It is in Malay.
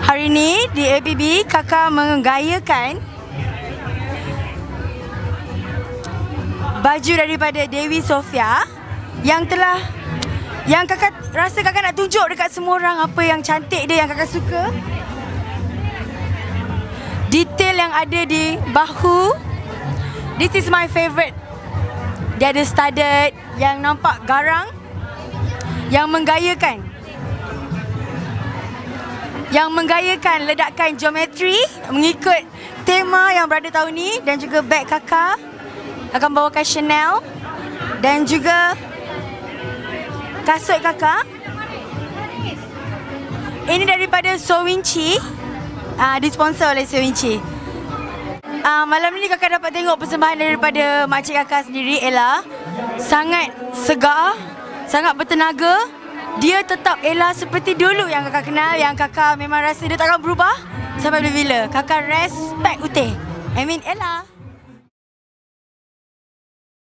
Hari ni di ABB kakak menggayakan baju daripada Dewi Sofia yang kakak rasa kakak nak tunjuk dekat semua orang apa yang cantik dia, yang kakak suka. Detail yang ada di bahu. This is my favourite. Dia ada studded yang nampak garang, yang menggayakan. Yang menggayakan ledakan geometri mengikut tema yang berada tahun ni. Dan juga beg kakak akan bawakan Chanel. Dan juga kasut kakak ini daripada Sowinchi. Disponsor oleh Sowinchi. Malam ni kakak dapat tengok persembahan daripada makcik kakak sendiri, Ella. Sangat segar, sangat bertenaga. Dia tetap Ella seperti dulu yang kakak kenal, yang kakak memang rasa dia takkan berubah sampai bila-bila. Kakak respect Uteh. I mean Ella.